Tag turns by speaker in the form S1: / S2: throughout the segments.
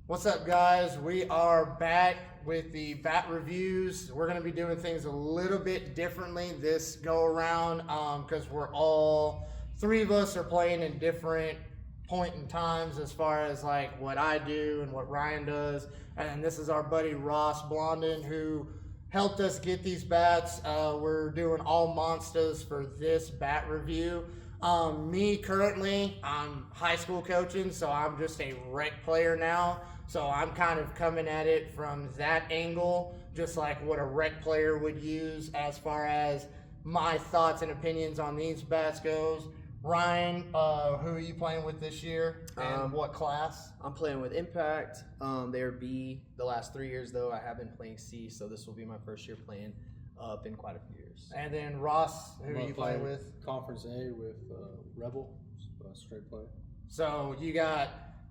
S1: What's up, guys? We are back with the bat reviews. We're going to be doing things a little bit differently this go around because we're all three of us are playing in different point in times as far as like what I do and what Ryan does. And this is our buddy Ross Blondin who helped us get these bats. We're doing all Monstas for this bat review. Me currently, I'm high school coaching, so I'm just a rec player now. So I'm kind of coming at it from that angle, just like what a rec player would use as far as my thoughts and opinions on these bats goes. Ryan, who are you playing with this year and what class?
S2: I'm playing with Impact. They're B. The last 3 years, though, I have been playing C, so this will be my first year playing up in quite a few years.
S1: And then Ross, who are you playing with?
S3: Conference A with Rebel, straight play.
S1: So you got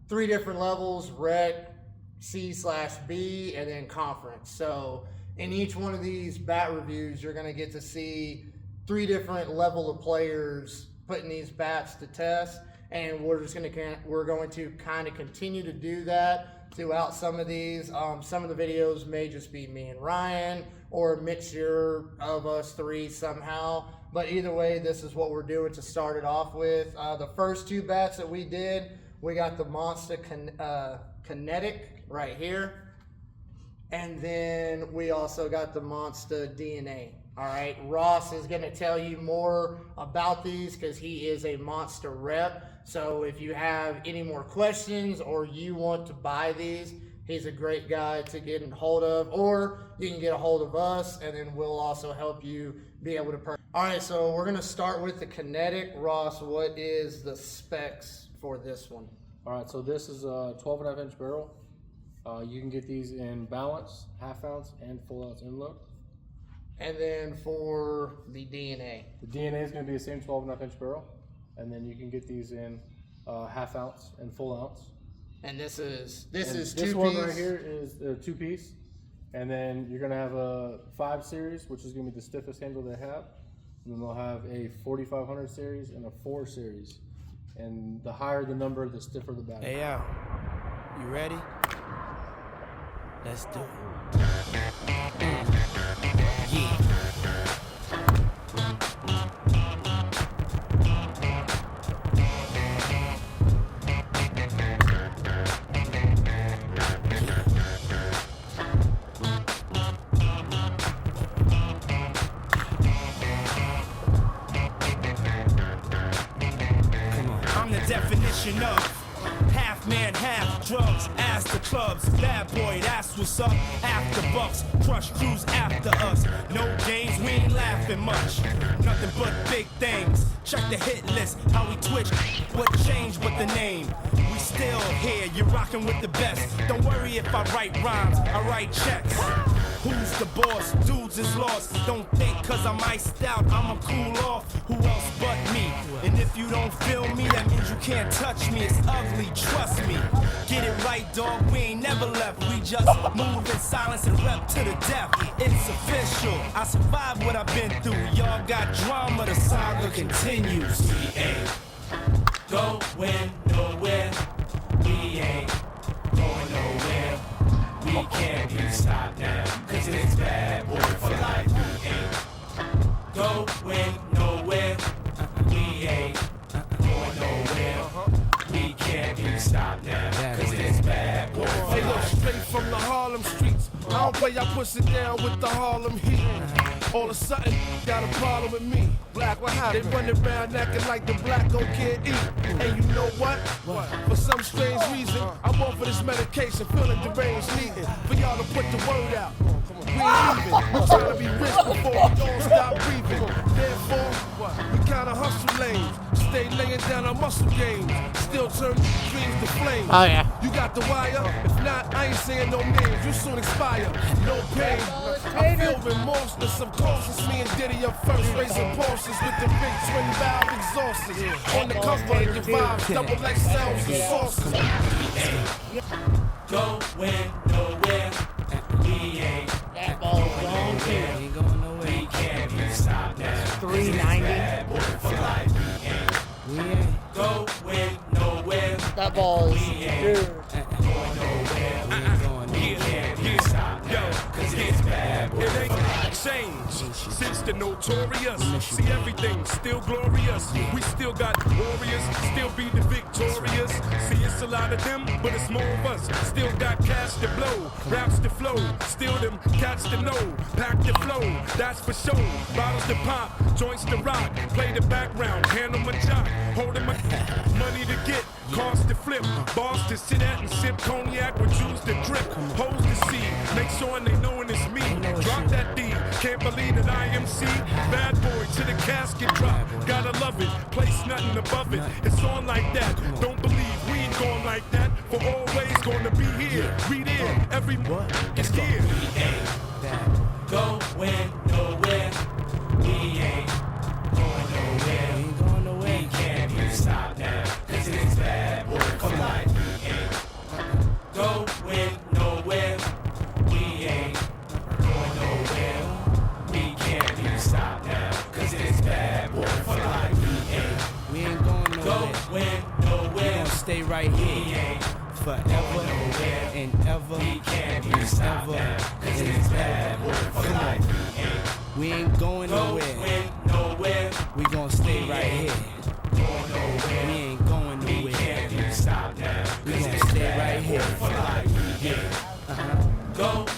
S1: 3 different levels: rec, C/B, and then conference. So in each one of these bat reviews, you're going to get to see 3 different level of players putting these bats to test, and we're going to kind of continue to do that throughout some of these. Some of the videos may just be me and Ryan, or a mixture of us 3 somehow. But either way, this is what we're doing to start it off with. The first 2 bats that we did, we got the Monsta Kinetik right here. And then we also got the Monsta DNA. All right, Ross is going to tell you more about these because he is a Monsta rep. So if you have any more questions or you want to buy these, he's a great guy to get in hold of, or you can get a hold of us and then we'll also help you be able to purchase. All right, so we're going to start with the Kinetik. Ross, what is the specs for this one?
S3: All right, so this is a 12.5 inch barrel. You can get these in balance, half ounce, and full ounce inload.
S1: And then for the DNA?
S3: The DNA is going to be the same 12.5 inch barrel. And then you can get these in half ounce and full ounce.
S1: And this is
S3: this
S1: 2
S3: one
S1: piece.
S3: right here is the 2 piece. And then you're going to have a 5 series, which is going to be the stiffest handle they have. And then they'll have a 4500 series and a 4 series. And the higher the number, the stiffer the bat.
S4: Hey, yo, you ready? Let's do it. Yeah. I'm the definition of half man, half drugs. Ask the clubs, bad boy, that's what's up. After bucks, crush crews after us. No games, we ain't laughing much. Nothing but big things. Check the hit list, how we twitch. What changed but the name? We still here, you're rocking with the best. Don't worry if I write rhymes, I write checks. Who's the boss? Dudes is lost. Don't think cause I'm iced out, I'ma cool off. Who else but me? And if you don't feel me, that means you can't touch me. It's ugly, trust me. Get it right, dog, we ain't never left. We just move in silence and rep to the death. It's official, I survived what I've been through. Y'all got drama, the saga continues. We ain't going nowhere. We ain't going nowhere. We can't be stopped now, cause it's bad boy for life. We ain't going nowhere. We ain't going nowhere. We can't be stopped now, cause it's bad boy for
S5: Hey, look,
S4: life.
S5: straight from the Harlem streets. I don't play, I push it down with the Harlem heat. All of a sudden, got a problem with me. Black, what happened? They running around acting like the black don't can't eat. And you know what? For some strange reason, I'm on for this medication, feeling deranged, needing for y'all to put the word out. We ain't even. We're trying to be rich before we all stop breathing. Therefore, we kinda hustle lanes. Stay laying down our muscle games. Still turn dreams to flames.
S1: Oh, yeah.
S5: You got the wire? If not, I ain't saying no names. You soon expire. No pain. I feel remorse. The subconscious, me and Diddy up first. Raising Porsches with the big twin valve exhausts. On the cover of your vibes, double XLs and sauces.
S4: We ain't going nowhere. We ain't
S1: That ball is gone too.
S4: ain't going nowhere. We can't be stopped now.
S1: 390.
S4: Bad boy for life. We ain't going nowhere.
S1: That ball is, dude.
S4: Going nowhere.
S5: Since the notorious, see everything still glorious. We still got warriors, still be the victorious. See, it's a lot of them, but it's more of us. Still got cash to blow, raps to flow. Still them cats to know, pack the flow, that's for sure. Bottles to pop, joints to rock. Play the background, handle my job. Holding my money to get, cars to flip. Bars to sit at and sip cognac with juice to drip. Hoes to see, make sure they knowin' it's me. Drop that D, can't believe that I am C. Bad boy to the casket drop, gotta love it. Place nothing above it, it's on like that. Don't believe we ain't going like that. For always gonna be here. Read in, every it's here.
S4: We ain't going nowhere. We ain't going nowhere. We can't be stopped now, cause it's bad boy for life. We ain't going nowhere. We ain't going nowhere. We can't be stopped now, cause it's bad boy for life.
S6: We ain't going nowhere. We
S4: nowhere.
S6: gonna stay right
S4: We
S6: here
S4: ain't
S6: forever
S4: nowhere.
S6: and ever
S4: We can't be
S6: and
S4: stopped
S6: ever
S4: now, cause
S6: and
S4: it's bad boy
S6: ever.
S4: for
S6: Come
S4: life.
S6: on. We ain't going nowhere.
S4: Going nowhere.
S6: We gonna stay right here.
S4: Going nowhere.
S6: We ain't going
S4: We
S6: nowhere.
S4: can't be stopped now,
S6: We
S4: cause
S6: gonna
S4: it's
S6: stay
S4: bad
S6: right here.
S4: boy for life.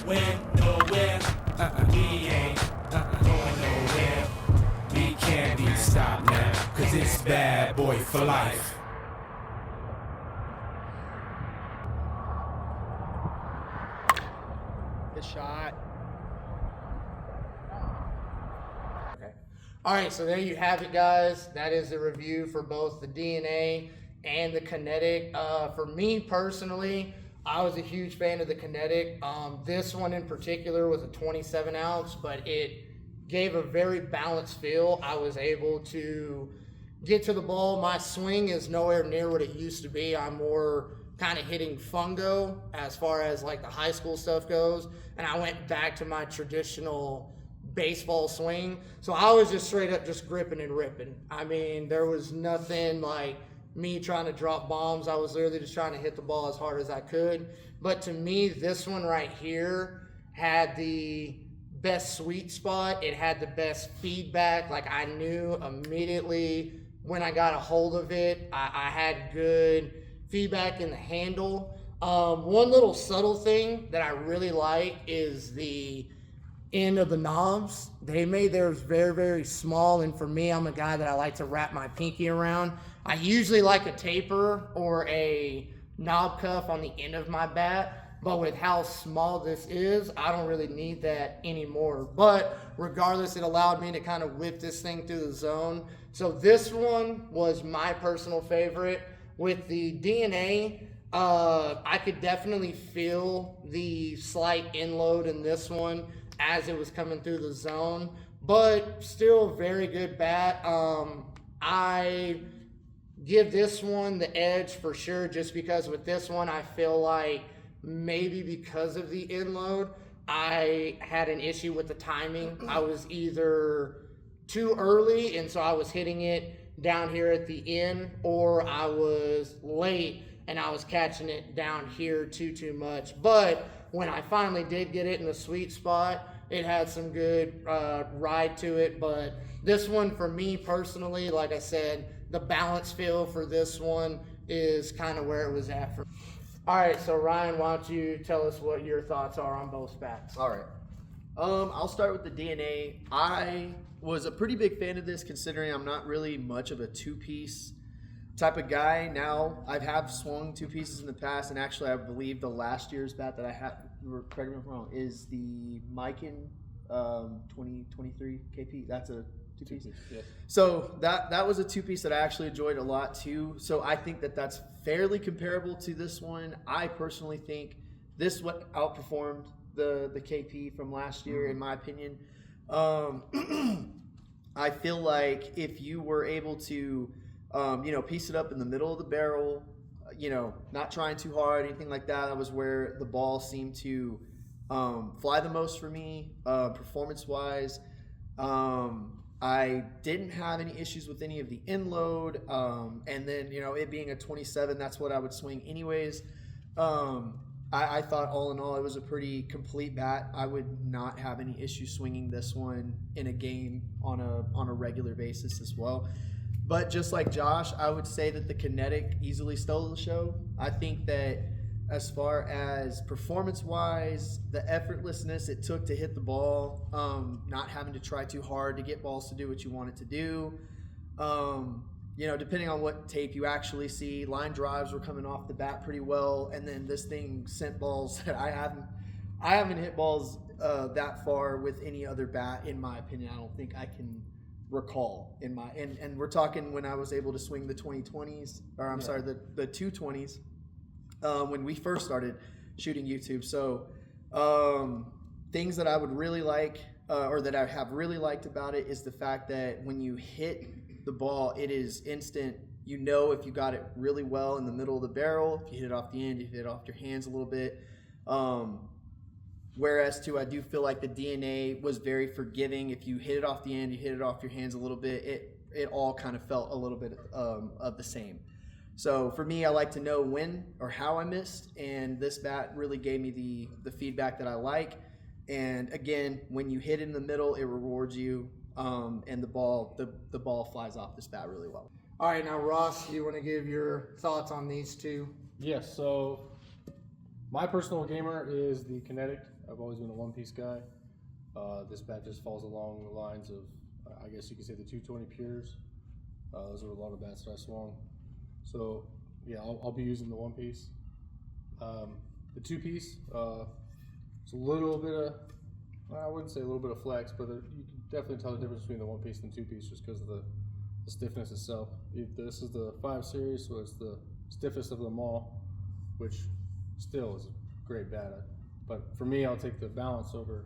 S4: We ain't going nowhere. We ain't going nowhere. We can't be stopped now, cause it's bad boy for life.
S2: Good shot.
S1: Okay. All right, so there you have it, guys. That is the review for both the DNA and the Kinetik. For me personally, I was a huge fan of the Kinetik. This one in particular was a 27 ounce, but it gave a very balanced feel. I was able to get to the ball. My swing is nowhere near what it used to be. I'm more kind of hitting fungo as far as like the high school stuff goes. And I went back to my traditional baseball swing. So I was just straight up just gripping and ripping. I mean, there was nothing like me trying to drop bombs. I was literally just trying to hit the ball as hard as I could. But to me, this one right here had the best sweet spot. It had the best feedback. Like I knew immediately when I got a hold of it, I had good feedback in the handle. One little subtle thing that I really like is the end of the knobs. They made theirs very, very small, and for me, I'm a guy that I like to wrap my pinky around. I usually like a taper or a knob cuff on the end of my bat, but with how small this is, I don't really need that anymore. But regardless, it allowed me to kind of whip this thing through the zone. So this one was my personal favorite. With the DNA, I could definitely feel the slight inload in this one as it was coming through the zone, but still very good bat. I give this one the edge for sure, just because with this one, I feel like maybe because of the inload, I had an issue with the timing. I was either too early, and so I was hitting it down here at the end, or I was late and I was catching it down here too much. But when I finally did get it in the sweet spot, it had some good ride to it. But this one for me personally, like I said, the balance feel for this one is kind of where it was at for me. All right, so Ryan, why don't you tell us what your thoughts are on both bats?
S2: All right. I'll start with the DNA. I was a pretty big fan of this, considering I'm not really much of a two-piece type of guy. Now, I have swung two pieces in the past, and actually I believe the last year's bat that I have, correct me if I'm wrong, is the Mikan 2023 KP. That's a two-piece.
S3: Yes.
S2: So that was a two-piece that I actually enjoyed a lot too. So I think that that's fairly comparable to this one. I personally think this one outperformed the KP from last year, in my opinion. I feel like if you were able to, piece it up in the middle of the barrel, not trying too hard, anything like that, that was where the ball seemed to fly the most for me, performance-wise. I didn't have any issues with any of the inload, and then, it being a 27, that's what I would swing anyways. I thought all in all it was a pretty complete bat. I would not have any issue swinging this one in a game on a regular basis as well. But just like Josh, I would say that the Kinetik easily stole the show. I think that as far as performance-wise, the effortlessness it took to hit the ball, not having to try too hard to get balls to do what you want it to do. Depending on what tape you actually see, line drives were coming off the bat pretty well, and then this thing sent balls that I haven't hit balls that far with any other bat, in my opinion. I don't think I can recall and we're talking when I was able to swing the 2020s, or I'm sorry, the 220s. When we first started shooting YouTube. So things that I would really like, or that I have really liked about it, is the fact that when you hit the ball, it is instant. You know if you got it really well in the middle of the barrel, if you hit it off the end, if you hit it off your hands a little bit. Whereas too, I do feel like the DNA was very forgiving. If you hit it off the end, you hit it off your hands a little bit, it all kind of felt a little bit of the same. So for me, I like to know when or how I missed, and this bat really gave me the feedback that I like. And again, when you hit it in the middle, it rewards you, and the ball flies off this bat really well.
S1: All right, now Ross, you want to give your thoughts on these two?
S3: Yes, so my personal gamer is the Kinetik. I've always been a one-piece guy. This bat just falls along the lines of, I guess you could say, the 220 Pures. Those are a lot of bats that I swung. So yeah, I'll be using the one piece. The two piece, it's a little bit of, I wouldn't say a little bit of flex, but you can definitely tell the difference between the one piece and the two piece just because of the stiffness itself. This is the 5 series, so it's the stiffest of them all, which still is a great bat. But for me, I'll take the balance over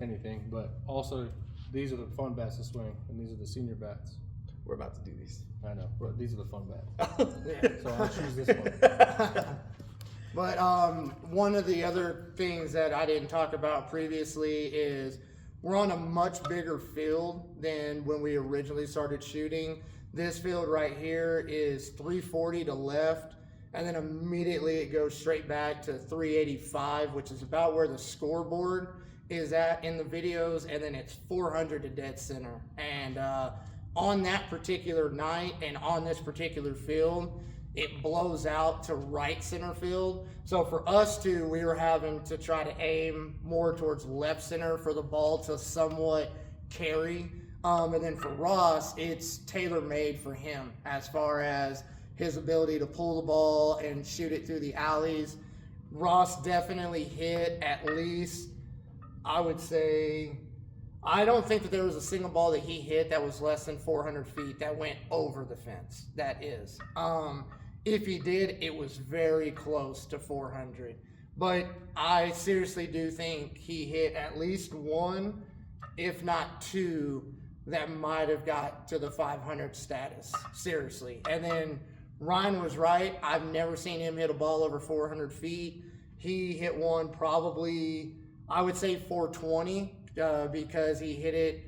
S3: anything. But also, these are the fun bats to swing, and these are the senior bats.
S2: We're about to do these.
S3: I know, but these are the fun bats. So I'll choose this one.
S1: But one of the other things that I didn't talk about previously is we're on a much bigger field than when we originally started shooting. This field right here is 340 to left, and then immediately it goes straight back to 385, which is about where the scoreboard is at in the videos, and then it's 400 to dead center. And on that particular night and on this particular field, it blows out to right center field. So for us two, we were having to try to aim more towards left center for the ball to somewhat carry. And then for Ross, it's tailor-made for him as far as his ability to pull the ball and shoot it through the alleys. Ross definitely hit at least, I would say, I don't think that there was a single ball that he hit that was less than 400 feet that went over the fence. That is. If he did, it was very close to 400. But I seriously do think he hit at least one, if not two, that might have got to the 500 status. Seriously. And then Ryan was right. I've never seen him hit a ball over 400 feet. He hit one probably, I would say 420. Because he hit it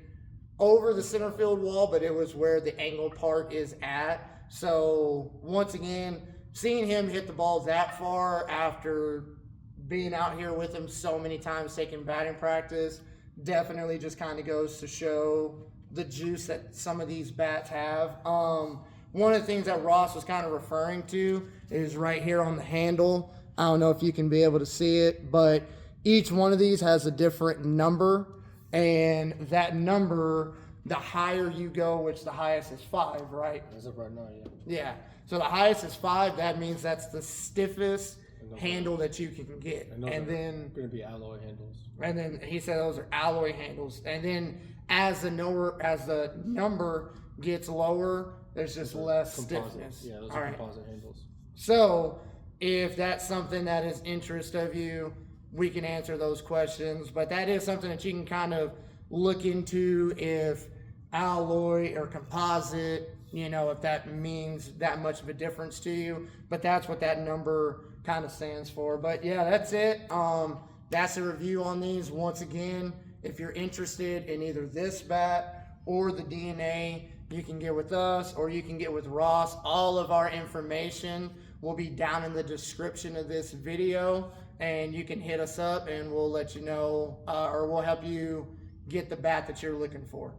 S1: over the center field wall, but it was where the angle part is at. So once again, seeing him hit the ball that far after being out here with him so many times taking batting practice definitely just kind of goes to show the juice that some of these bats have. One of the things that Ross was kind of referring to is right here on the handle. I don't know if you can be able to see it, but each one of these has a different number, and that number, the higher you go, which the highest is 5, right?
S3: As of right now, yeah.
S1: Yeah. So the highest is 5. That means that's the stiffest handle that you can get.
S3: And then going to be alloy handles.
S1: And then he said those are alloy handles. And then as the number gets lower, there's just less stiffness.
S3: Yeah, those are composite handles.
S1: So if that's something that is interest of you, we can answer those questions, but that is something that you can kind of look into if alloy or composite, if that means that much of a difference to you. But that's what that number kind of stands for. But yeah, that's it. That's a review on these. Once again, if you're interested in either this bat or the DNA, you can get with us or you can get with Ross. All of our information will be down in the description of this video. and you can hit us up and we'll let you know, or we'll help you get the bat that you're looking for.